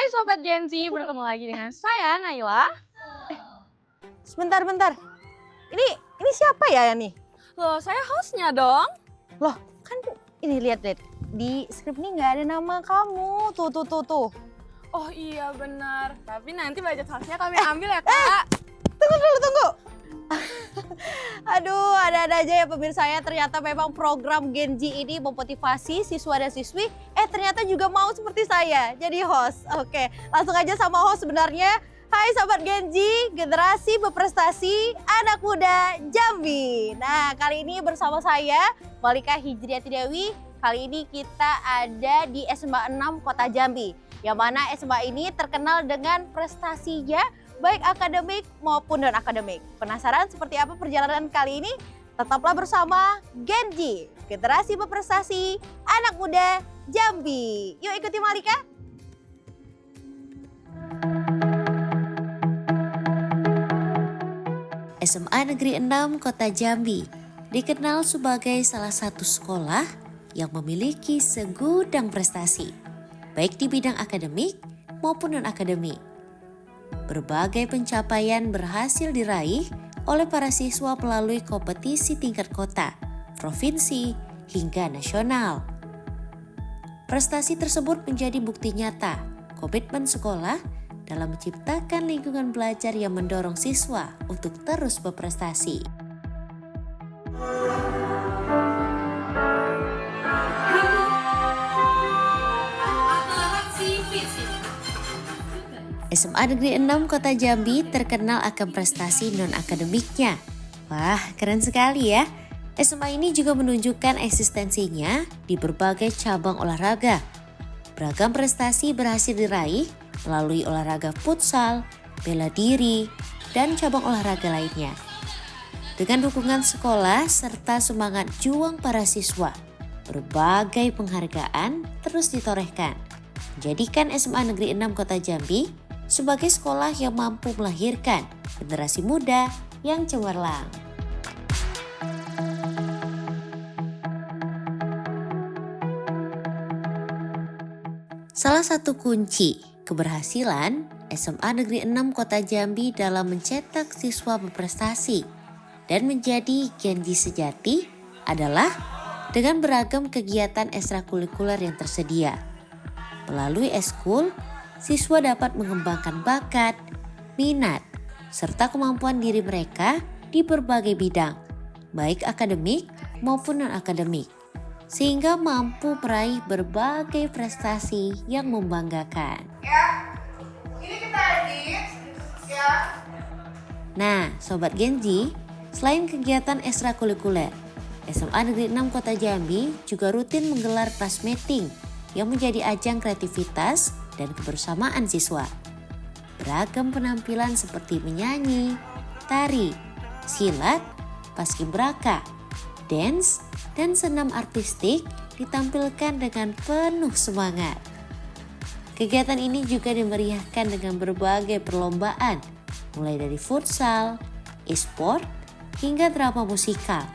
Hai Sobat Gen Z, bertemu lagi dengan saya Naila. Sebentar. Ini siapa ya nih? Loh, saya hostnya dong. Loh, kan ini lihat di skrip ini nggak ada nama kamu. Tuh. Oh iya benar, tapi nanti budget hostnya kami ambil ya Kak. Tunggu. Aduh, ada aja ya pemirsa saya. Ternyata memang program Gen Z ini memotivasi siswa dan siswi. Ternyata juga mau seperti saya, jadi host. Oke, langsung aja sama host sebenarnya. Hai Sobat Gen Z, generasi berprestasi, anak muda Jambi. Nah, kali ini bersama saya, Malika Hijriati Dewi. Kali ini kita ada di SMA 6 Kota Jambi. Yang mana SMA ini terkenal dengan prestasinya, baik akademik maupun non-akademik. Penasaran seperti apa perjalanan kali ini? Tetaplah bersama Gen Z, generasi berprestasi, anak muda Jambi. Yuk ikuti Malika. SMA Negeri 6 Kota Jambi dikenal sebagai salah satu sekolah yang memiliki segudang prestasi, baik di bidang akademik maupun non-akademik. Berbagai pencapaian berhasil diraih oleh para siswa melalui kompetisi tingkat kota, provinsi, hingga nasional. Prestasi tersebut menjadi bukti nyata komitmen sekolah dalam menciptakan lingkungan belajar yang mendorong siswa untuk terus berprestasi. SMA Negeri 6 Kota Jambi terkenal akan prestasi non-akademiknya. Wah, keren sekali ya. SMA ini juga menunjukkan eksistensinya di berbagai cabang olahraga. Beragam prestasi berhasil diraih melalui olahraga futsal, bela diri, dan cabang olahraga lainnya. Dengan dukungan sekolah serta semangat juang para siswa, berbagai penghargaan terus ditorehkan, menjadikan SMA Negeri 6 Kota Jambi sebagai sekolah yang mampu melahirkan generasi muda yang cemerlang. Salah satu kunci keberhasilan SMA Negeri 6 Kota Jambi dalam mencetak siswa berprestasi dan menjadi Gen Z sejati adalah dengan beragam kegiatan ekstrakurikuler yang tersedia. Melalui eskul, siswa dapat mengembangkan bakat, minat, serta kemampuan diri mereka di berbagai bidang, baik akademik maupun non-akademik, sehingga mampu meraih berbagai prestasi yang membanggakan. Ya, ini kita edit ya. Nah, Sobat Gen Z, selain kegiatan ekstrakurikuler, SMA Negeri 6 Kota Jambi juga rutin menggelar class meeting yang menjadi ajang kreativitas dan kebersamaan siswa. Beragam penampilan seperti menyanyi, tari, silat, paskibraka, dance, dan senam artistik ditampilkan dengan penuh semangat. Kegiatan ini juga dimeriahkan dengan berbagai perlombaan, mulai dari futsal, e-sport, hingga drama musikal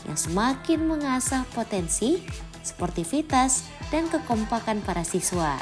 yang semakin mengasah potensi, sportivitas, dan kekompakan para siswa.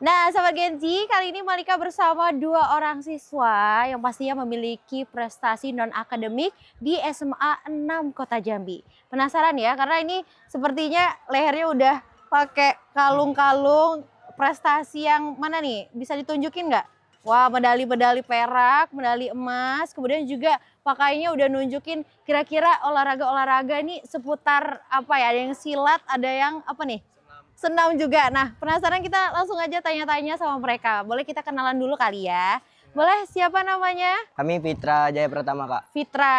Nah, Sobat Gen Z, kali ini Malika bersama dua orang siswa yang pastinya memiliki prestasi non-akademik di SMA 6 Kota Jambi. Penasaran ya, karena ini sepertinya lehernya udah pakai kalung-kalung prestasi yang mana nih? Bisa ditunjukin nggak? Wah, medali-medali perak, medali emas, kemudian juga pakainya udah nunjukin kira-kira olahraga-olahraga nih seputar apa ya? Ada yang silat, ada yang apa nih? Senam juga. Nah, penasaran, kita langsung aja tanya-tanya sama mereka. Boleh kita kenalan dulu kali ya? Boleh, siapa namanya? Kami Fitra Jaya Pratama, Kak. Fitra.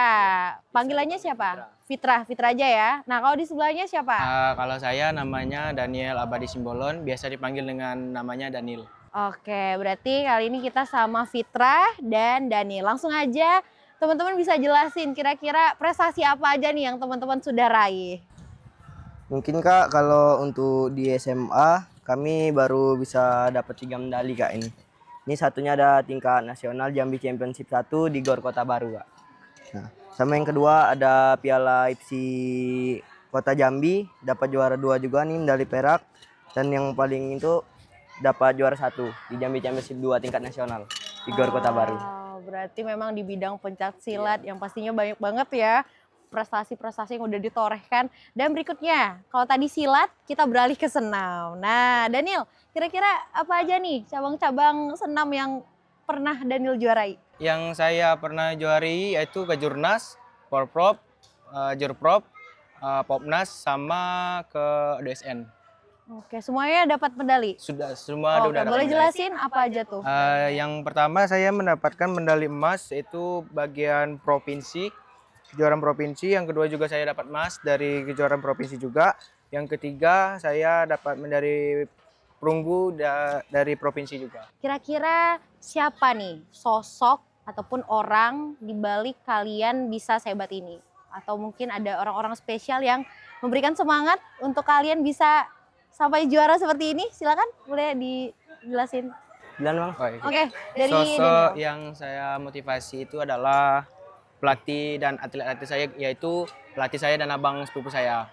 Panggilannya siapa? Fitra aja ya. Nah, kalau di sebelahnya siapa? Kalau saya namanya Daniel Abadi Simbolon, biasa dipanggil dengan namanya Danil. Oke, berarti kali ini kita sama Fitra dan Dani. Langsung aja teman-teman bisa jelasin kira-kira prestasi apa aja nih yang teman-teman sudah raih. Mungkin Kak, kalau untuk di SMA kami baru bisa dapat 3 medali Kak ini. Ini satunya ada tingkat nasional Jambi Championship 1 di GOR Kota Baru Kak. Nah, sama yang kedua ada Piala IPSI Kota Jambi, dapat juara 2 juga nih, medali perak. Dan yang paling itu dapat juara 1 di Jambi Championship 2 tingkat nasional di GOR Kota Baru. Berarti memang di bidang pencak silat yang pastinya banyak banget ya prestasi-prestasi yang udah ditorehkan. Dan berikutnya, kalau tadi silat, kita beralih ke senam. Nah, Daniel, kira-kira apa aja nih cabang-cabang senam yang pernah Daniel juarai? Yang saya pernah juari yaitu kejurnas, porprov, jurprov, popnas, sama ke DSN. Oke, semuanya dapat medali? Sudah semua Oke, udah dapat boleh medali. jelasin apa aja tuh? Yang pertama saya mendapatkan medali emas itu bagian provinsi, kejuaraan provinsi. Yang kedua juga saya dapat emas dari kejuaraan provinsi juga. Yang ketiga saya dapat medali perunggu dari provinsi juga. Kira-kira siapa nih sosok ataupun orang di balik kalian bisa sehebat ini? Atau mungkin ada orang-orang spesial yang memberikan semangat untuk kalian bisa sampai juara seperti ini? Silakan, boleh dijelasin. Bilang Bang. Oh, iya. Oke, dari Sosok Daniel. yang saya motivasi itu adalah pelatih dan atlet-atlet saya, yaitu pelatih saya dan abang sepupu saya.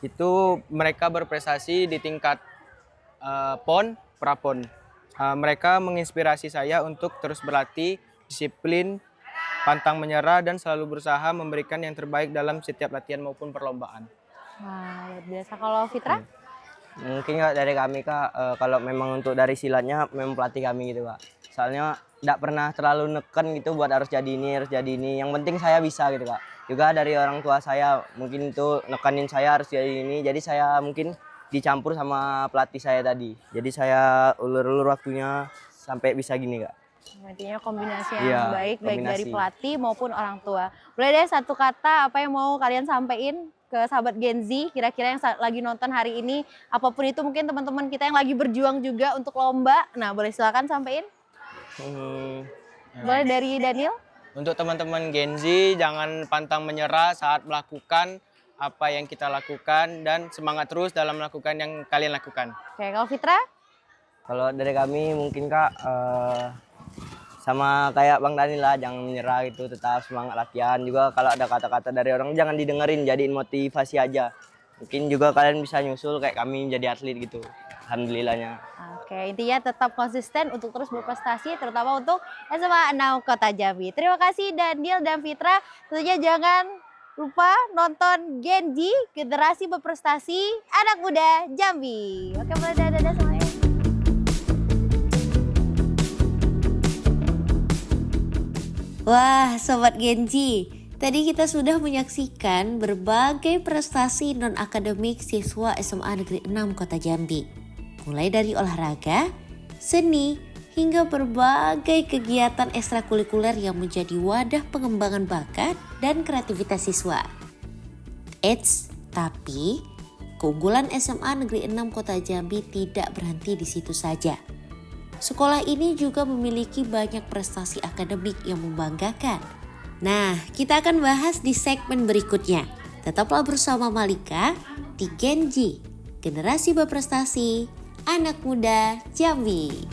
Itu mereka berprestasi di tingkat PON, Prapon. Mereka menginspirasi saya untuk terus berlatih, disiplin, pantang menyerah, dan selalu berusaha memberikan yang terbaik dalam setiap latihan maupun perlombaan. Wah, luar biasa. Kalau Fitra? Mungkin Kak dari kami Kak, kalau memang untuk dari silatnya memang pelatih kami gitu Kak. Soalnya tidak pernah terlalu neken gitu buat harus jadi ini, harus jadi ini. Yang penting saya bisa gitu Kak. Juga dari orang tua saya mungkin itu nekanin saya harus jadi ini. Jadi saya mungkin dicampur sama pelatih saya tadi. Jadi saya ulur-ulur waktunya sampai bisa gini Kak. Intinya kombinasi yang Iya, baik baik dari kombinasi. pelatih maupun orang tua. Boleh deh satu kata apa yang mau kalian sampaikan ke sahabat Gen Z kira-kira yang lagi nonton hari ini, apapun itu mungkin teman-teman kita yang lagi berjuang juga untuk lomba. Nah, boleh silakan sampaikan. Boleh dari Daniel? Untuk teman-teman Gen Z, jangan pantang menyerah saat melakukan apa yang kita lakukan dan semangat terus dalam melakukan yang kalian lakukan. Oke, kalau Fitra? Kalau dari kami mungkin Kak sama kayak Bang Dani lah, jangan menyerah gitu, tetap semangat latihan. Juga kalau ada kata-kata dari orang jangan didengerin, jadiin motivasi aja. Mungkin juga kalian bisa nyusul kayak kami menjadi atlet gitu. Alhamdulillahnya. Oke, intinya tetap konsisten untuk terus berprestasi, terutama untuk SMA 6 Kota Jambi. Terima kasih Daniel dan Fitra. Tentunya jangan lupa nonton Gen Z, generasi berprestasi, anak muda Jambi. Oke, boleh dadah semuanya. Wah, Sobat Genji, tadi kita sudah menyaksikan berbagai prestasi non-akademik siswa SMA Negeri 6 Kota Jambi. Mulai dari olahraga, seni, hingga berbagai kegiatan ekstrakurikuler yang menjadi wadah pengembangan bakat dan kreativitas siswa. Eits, tapi keunggulan SMA Negeri 6 Kota Jambi tidak berhenti di situ saja. Sekolah ini juga memiliki banyak prestasi akademik yang membanggakan. Nah, kita akan bahas di segmen berikutnya. Tetaplah bersama Malika di Genji, generasi berprestasi, anak muda Jambi.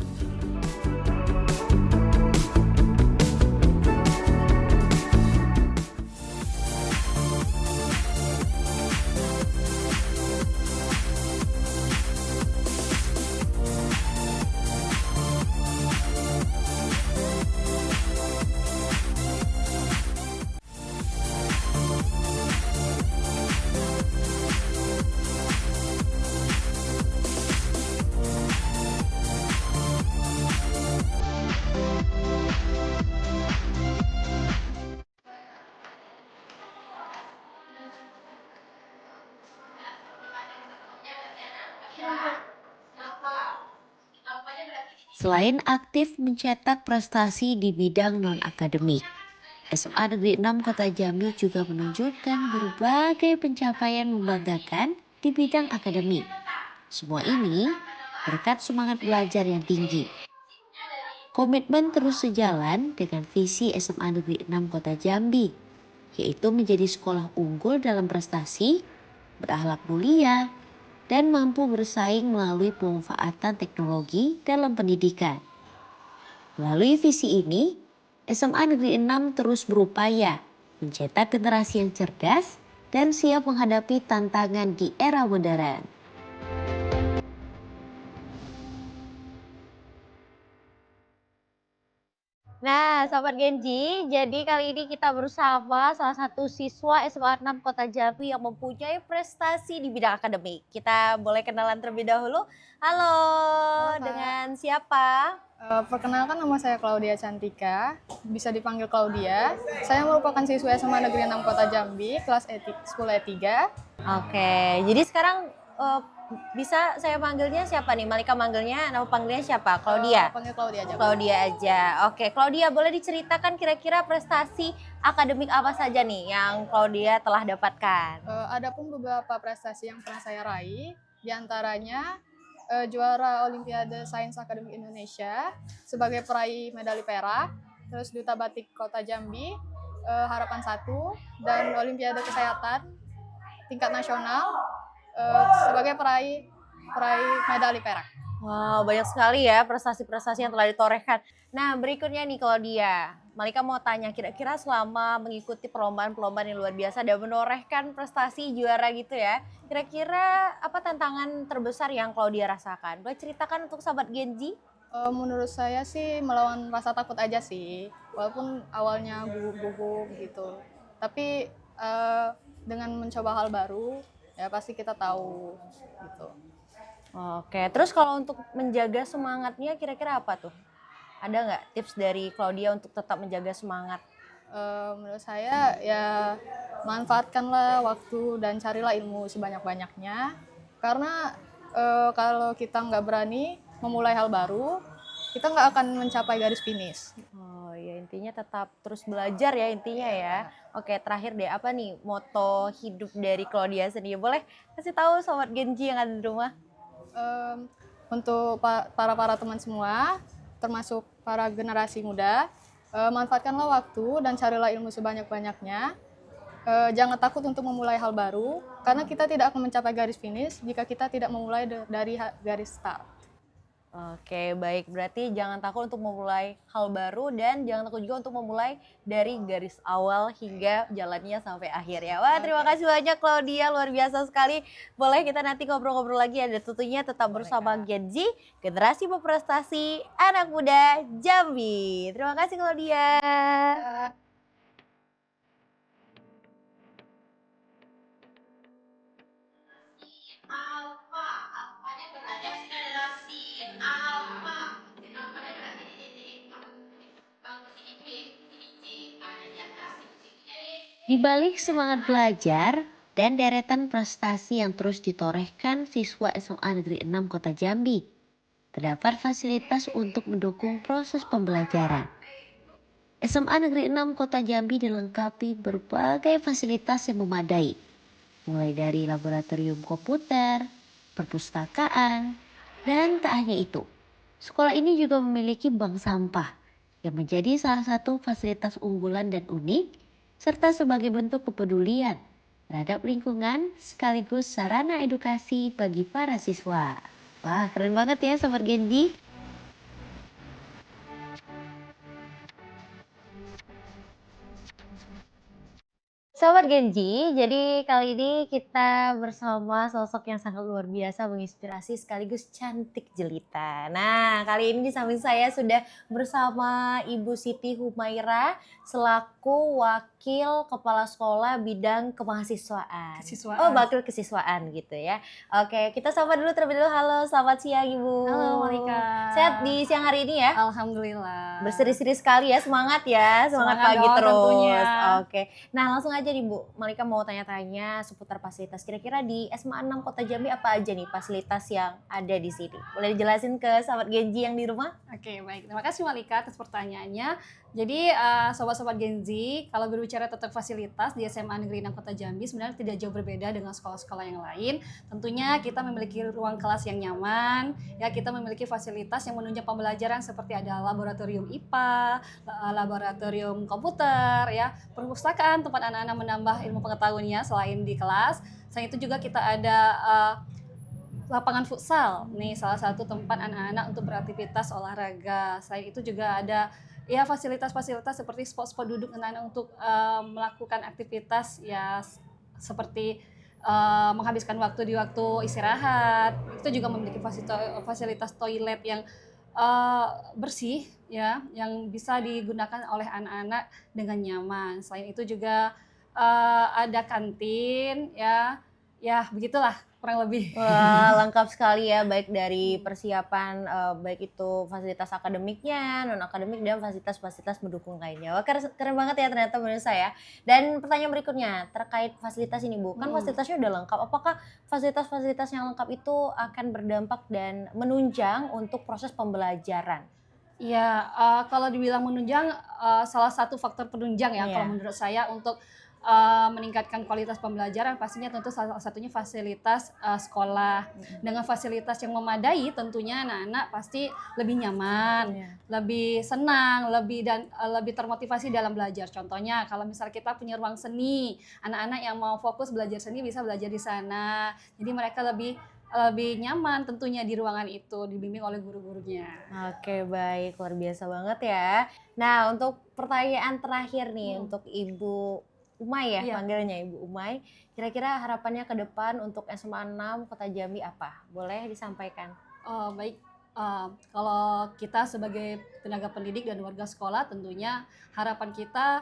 Selain aktif mencetak prestasi di bidang non-akademik, SMA Negeri 6 Kota Jambi juga menunjukkan berbagai pencapaian membanggakan di bidang akademik. Semua ini berkat semangat belajar yang tinggi. Komitmen terus sejalan dengan visi SMA Negeri 6 Kota Jambi, yaitu menjadi sekolah unggul dalam prestasi, berakhlak mulia, dan mampu bersaing melalui pemanfaatan teknologi dalam pendidikan. Melalui visi ini, SMA Negeri 6 terus berupaya mencetak generasi yang cerdas dan siap menghadapi tantangan di era modern. Nah, Sobat Genji, jadi kali ini kita bersama salah satu siswa SMA 6 Kota Jambi yang mempunyai prestasi di bidang akademik. Kita boleh kenalan terlebih dahulu. Halo, Kak. dengan siapa? Perkenalkan, nama saya Claudia Cantika, bisa dipanggil Claudia. Saya merupakan siswa SMA Negeri 6 Kota Jambi, kelas 10 E3. Oke, jadi sekarang bisa saya manggilnya siapa nih? Malika manggilnya, nama panggilnya siapa? Claudia? Panggil Claudia aja. Claudia aja. Oke, Claudia boleh diceritakan kira-kira prestasi akademik apa saja nih yang Claudia telah dapatkan? Ada pun beberapa prestasi yang pernah saya raih, diantaranya juara Olimpiade Sains Akademik Indonesia sebagai peraih medali perak, terus Duta Batik Kota Jambi, Harapan 1, dan Olimpiade Kesehatan tingkat nasional sebagai peraih medali perak. Wow, banyak sekali ya prestasi-prestasi yang telah ditorehkan. Nah, berikutnya nih Claudia, Malika mau tanya kira-kira selama mengikuti perlombaan-perlombaan yang luar biasa dan menorehkan prestasi juara gitu ya, kira-kira apa tantangan terbesar yang Claudia rasakan? Boleh ceritakan untuk sahabat Genji? Menurut saya sih melawan rasa takut aja sih, walaupun awalnya gugup gitu. Tapi dengan mencoba hal baru, ya pasti kita tahu gitu. Oke, terus kalau untuk menjaga semangatnya kira-kira apa tuh? Ada nggak tips dari Claudia untuk tetap menjaga semangat? Menurut saya ya manfaatkanlah waktu dan carilah ilmu sebanyak-banyaknya. Karena kalau kita nggak berani memulai hal baru, kita nggak akan mencapai garis finish. Oh ya, intinya tetap terus belajar ya intinya ya. Oke, terakhir deh, apa nih moto hidup dari Claudia sendiri? Boleh kasih tahu sobat Genji yang ada di rumah? Untuk para teman semua, termasuk para generasi muda, manfaatkanlah waktu dan carilah ilmu sebanyak-banyaknya. Jangan takut untuk memulai hal baru, karena kita tidak akan mencapai garis finish jika kita tidak memulai dari garis start. Oke, baik. Berarti jangan takut untuk memulai hal baru dan jangan takut juga untuk memulai dari garis awal hingga jalannya sampai akhir ya. Wah, terima kasih banyak Claudia, luar biasa sekali. Boleh kita nanti ngobrol-ngobrol lagi, ada tentunya tetap bersama Genji, generasi berprestasi, anak muda Jambi. Terima kasih Claudia. Di balik semangat belajar dan deretan prestasi yang terus ditorehkan siswa SMA Negeri 6 Kota Jambi, terdapat fasilitas untuk mendukung proses pembelajaran. SMA Negeri 6 Kota Jambi dilengkapi berbagai fasilitas yang memadai, mulai dari laboratorium komputer, perpustakaan, dan tak hanya itu. Sekolah ini juga memiliki bank sampah yang menjadi salah satu fasilitas unggulan dan unik, serta sebagai bentuk kepedulian terhadap lingkungan sekaligus sarana edukasi bagi para siswa. Wah, keren banget ya Sobat Genji. Sobat Genji, jadi kali ini kita bersama sosok yang sangat luar biasa, menginspirasi sekaligus cantik jelita. Nah, kali ini di samping saya sudah bersama Ibu Siti Humaira selaku Wakil Kepala Sekolah Bidang Kemahasiswaan. Kesiswaan. Oh, Wakil Kesiswaan gitu ya. Oke, kita sapa dulu terlebih dahulu. Halo, selamat siang Ibu. Halo Malika. Sehat di siang hari ini ya? Alhamdulillah. Berseri-seri sekali ya, semangat ya, semangat Semangat pagi dong terus. tentunya. Oke, nah langsung aja nih Bu, Malika mau tanya-tanya seputar fasilitas. Kira-kira di SMA 6 Kota Jambi apa aja nih fasilitas yang ada di sini? Boleh dijelasin ke sahabat Genji yang di rumah? Oke, baik. Terima kasih Malika atas pertanyaannya. Jadi sobat-sobat Genji, kalau berbicara tentang fasilitas di SMA Negeri 6 Kota Jambi sebenarnya tidak jauh berbeda dengan sekolah-sekolah yang lain. Tentunya kita memiliki ruang kelas yang nyaman, ya kita memiliki fasilitas yang menunjang pembelajaran seperti ada laboratorium IPA, laboratorium komputer, ya, perpustakaan tempat anak-anak menambah ilmu pengetahuannya selain di kelas. Selain itu juga kita ada lapangan futsal, nih salah satu tempat anak-anak untuk beraktivitas olahraga. Selain itu juga ada ya fasilitas-fasilitas seperti spot-spot duduk anak-anak untuk melakukan aktivitas ya seperti menghabiskan waktu di waktu istirahat. Itu juga memiliki fasilitas toilet yang bersih ya yang bisa digunakan oleh anak-anak dengan nyaman. Selain itu juga ada kantin ya begitulah kurang lebih. Wah, lengkap sekali ya, baik dari persiapan, baik itu fasilitas akademiknya, non akademik dan fasilitas-fasilitas mendukung lainnya. Wah, keren banget ya ternyata menurut saya. Dan pertanyaan berikutnya terkait fasilitas ini Bu, kan fasilitasnya udah lengkap. Apakah fasilitas-fasilitas yang lengkap itu akan berdampak dan menunjang untuk proses pembelajaran? Iya, kalau dibilang menunjang, salah satu faktor penunjang ya Iya. kalau menurut saya untuk meningkatkan kualitas pembelajaran pastinya tentu salah satunya fasilitas sekolah. Dengan fasilitas yang memadai tentunya anak-anak pasti lebih nyaman, Iya. lebih senang, lebih termotivasi dalam belajar. Contohnya kalau misal kita punya ruang seni, anak-anak yang mau fokus belajar seni bisa belajar di sana. Jadi mereka lebih nyaman tentunya di ruangan itu, dibimbing oleh guru-gurunya. Oke, baik, luar biasa banget ya. Nah, untuk pertanyaan terakhir nih untuk Ibu Umay ya, Iya. panggilnya Ibu Umay. Kira-kira harapannya ke depan untuk SMA 6 Kota Jambi apa? Boleh disampaikan? Baik, kalau kita sebagai tenaga pendidik dan warga sekolah tentunya harapan kita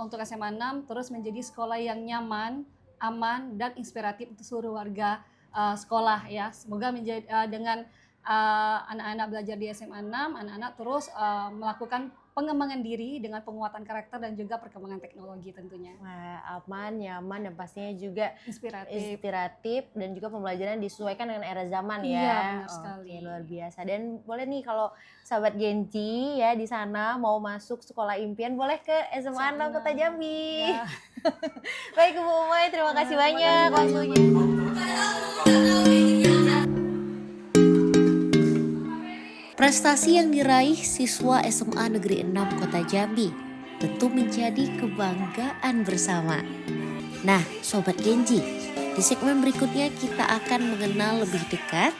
untuk SMA 6 terus menjadi sekolah yang nyaman, aman, dan inspiratif untuk seluruh warga sekolah ya. Semoga dengan anak-anak belajar di SMA 6, anak-anak terus melakukan pengembangan diri dengan penguatan karakter dan juga perkembangan teknologi tentunya. Wah, aman, nyaman, dan pastinya juga Inspiratif. inspiratif dan juga pembelajaran disesuaikan dengan era zaman ya. Iya, benar Oke, sekali. luar biasa. Dan boleh nih kalau sahabat Genji ya di sana mau masuk sekolah impian boleh ke SMA 6 Kota Jambi. Ya. Baik Bu Umay, terima kasih banyak waktunya. Prestasi yang diraih siswa SMA Negeri 6 Kota Jambi tentu menjadi kebanggaan bersama. Nah, Sobat Genji, di segmen berikutnya kita akan mengenal lebih dekat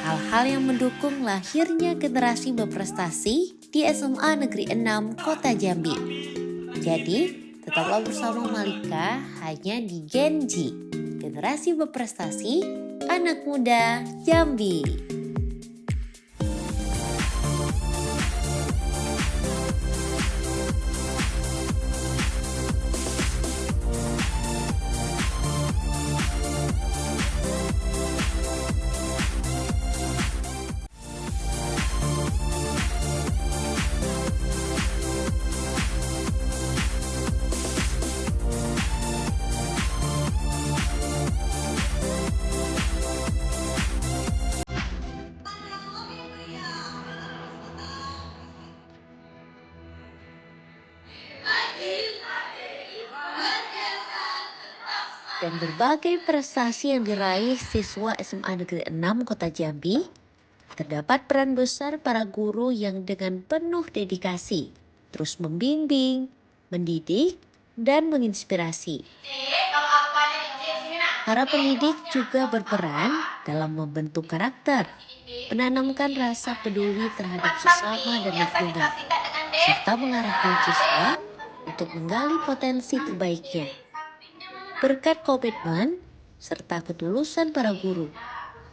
hal-hal yang mendukung lahirnya generasi berprestasi di SMA Negeri 6 Kota Jambi. Jadi, tetaplah bersama Malika hanya di Genji, generasi berprestasi, anak muda Jambi. Dan berbagai prestasi yang diraih siswa SMA Negeri 6 Kota Jambi, terdapat peran besar para guru yang dengan penuh dedikasi terus membimbing, mendidik, dan menginspirasi. Para pendidik juga berperan dalam membentuk karakter, menanamkan rasa peduli terhadap sesama dan lingkungan, serta mengarahkan siswa untuk menggali potensi terbaiknya. Berkat komitmen serta ketulusan para guru,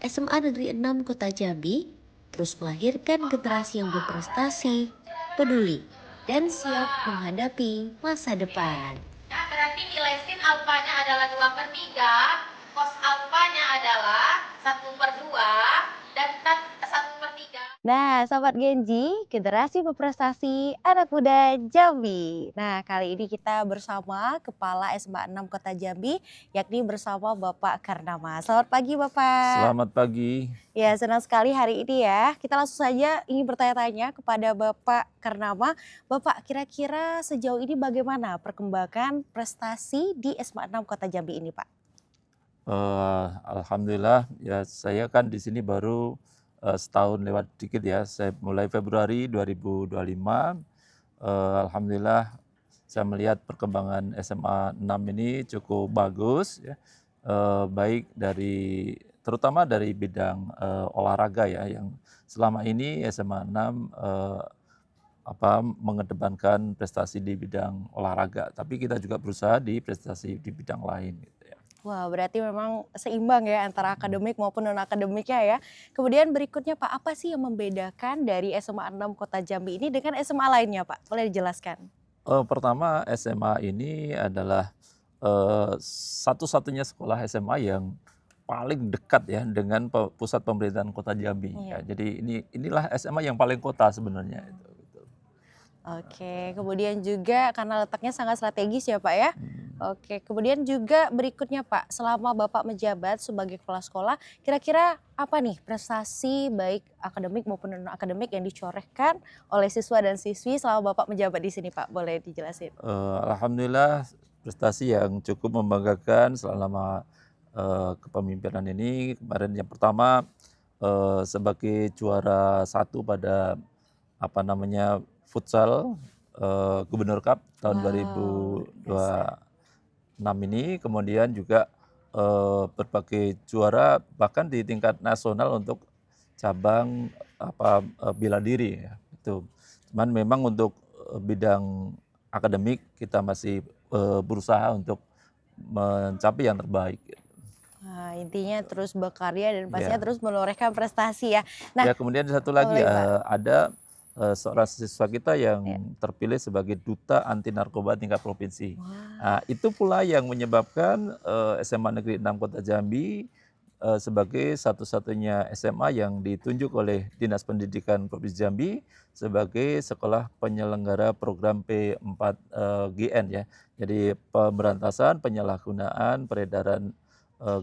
SMA Negeri 6 Kota Jambi terus melahirkan generasi yang berprestasi, peduli, dan siap menghadapi masa depan. Nah, berarti nilai sin alfanya adalah 2/3, cos alfanya adalah 1/2, dan tan 1/3. Nah, Sobat Genji, generasi berprestasi anak muda Jambi. Nah, kali ini kita bersama Kepala SMA 6 Kota Jambi, yakni bersama Bapak Karnama. Selamat pagi Bapak. Selamat pagi. Ya, senang sekali hari ini ya. Kita langsung saja ingin bertanya-tanya kepada Bapak Karnama. Bapak, kira-kira sejauh ini bagaimana perkembangan prestasi di SMA 6 Kota Jambi ini, Pak? Alhamdulillah, ya saya kan di sini baru setahun lewat dikit ya. Saya mulai Februari 2025. Alhamdulillah saya melihat perkembangan SMA 6 ini cukup bagus ya. Baik terutama dari bidang olahraga ya, yang selama ini SMA 6 mengedepankan prestasi di bidang olahraga, tapi kita juga berusaha di prestasi di bidang lain gitu ya. Wah, berarti memang seimbang ya antara akademik maupun non-akademiknya ya. Kemudian berikutnya Pak, apa sih yang membedakan dari SMA 6 Kota Jambi ini dengan SMA lainnya Pak? Boleh dijelaskan? Pertama SMA ini adalah satu-satunya sekolah SMA yang paling dekat ya dengan pusat pemerintahan Kota Jambi. Ya, Iya. jadi inilah SMA yang paling kota sebenarnya itu. Gitu. Oke, kemudian juga karena letaknya sangat strategis ya Pak ya. Hmm. Oke, kemudian juga berikutnya Pak, selama Bapak menjabat sebagai kepala sekolah, kira-kira apa nih prestasi baik akademik maupun non-akademik yang dicorehkan oleh siswa dan siswi selama Bapak menjabat di sini Pak? Boleh dijelasin? Alhamdulillah prestasi yang cukup membanggakan selama kepemimpinan ini. Kemarin yang pertama sebagai juara satu pada apa namanya futsal Gubernur Cup tahun Wow, biasa. 2026 ini, kemudian juga berbagai juara bahkan di tingkat nasional untuk cabang bela diri ya itu. Cuman memang untuk bidang akademik kita masih berusaha untuk mencapai yang terbaik. Wah, intinya terus berkarya dan pastinya Ya. terus menorehkan prestasi ya. Nah, Ya, kemudian satu lagi boleh Pak. ada seorang siswa kita yang Ya. terpilih sebagai duta anti narkoba tingkat provinsi. Wah, Nah, itu pula yang menyebabkan SMA Negeri 6 Kota Jambi sebagai satu-satunya SMA yang ditunjuk oleh Dinas Pendidikan Provinsi Jambi sebagai sekolah penyelenggara program P4GN ya. Jadi pemberantasan penyalahgunaan peredaran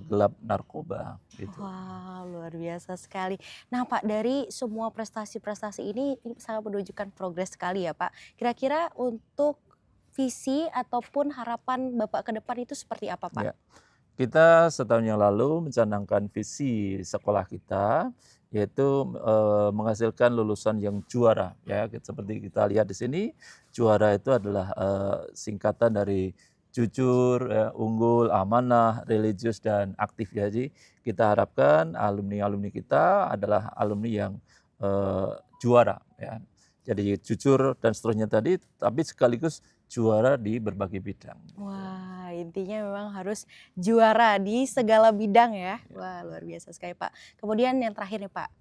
gelap narkoba gitu. wah, luar biasa sekali. Nah Pak, dari semua prestasi-prestasi ini sangat menunjukkan progres sekali ya Pak. Kira-kira untuk visi ataupun harapan Bapak ke depan itu seperti apa Pak? Ya. Kita setahun yang lalu mencanangkan visi sekolah kita yaitu menghasilkan lulusan yang juara ya. Seperti kita lihat di sini, juara itu adalah singkatan dari jujur, ya, unggul, amanah, religius dan aktif. Jadi kita harapkan alumni-alumni kita adalah alumni yang juara ya. Jadi jujur dan seterusnya tadi, tapi sekaligus juara di berbagai bidang. Wah, intinya memang harus juara di segala bidang ya. Wah, luar biasa sekali Pak. Kemudian yang terakhir nih Pak,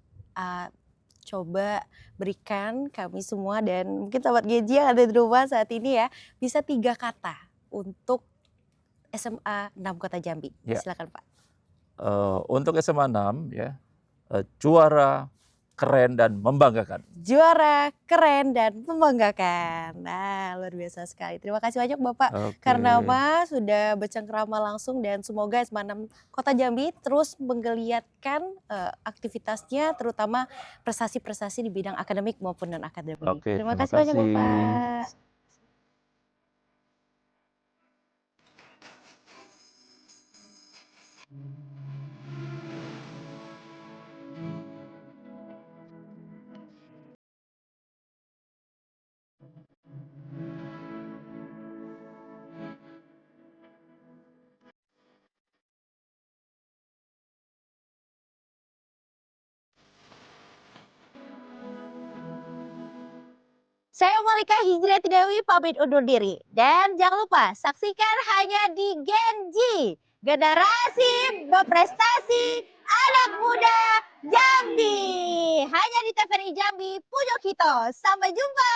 coba berikan kami semua dan mungkin sahabat Genji yang ada di rumah saat ini ya, bisa 3 kata untuk SMA 6 Kota Jambi. Ya. Silakan Pak. Untuk SMA 6 ya, juara, keren dan membanggakan. Juara, keren dan membanggakan. Nah, luar biasa sekali. Terima kasih banyak Bapak Oke. Karnama sudah bercengkrama langsung dan semoga SMA 6 Kota Jambi terus menggeliatkan aktivitasnya terutama prestasi-prestasi di bidang akademik maupun non-akademik. Oke, Terima terima kasih banyak kasih. Bapak. Saya Malika Hijriati Dewi pamit undur diri. Dan jangan lupa saksikan hanya di Genji. Generasi berprestasi anak muda Jambi. Hanya di TVRI Jambi, Pujo Kito. Sampai jumpa.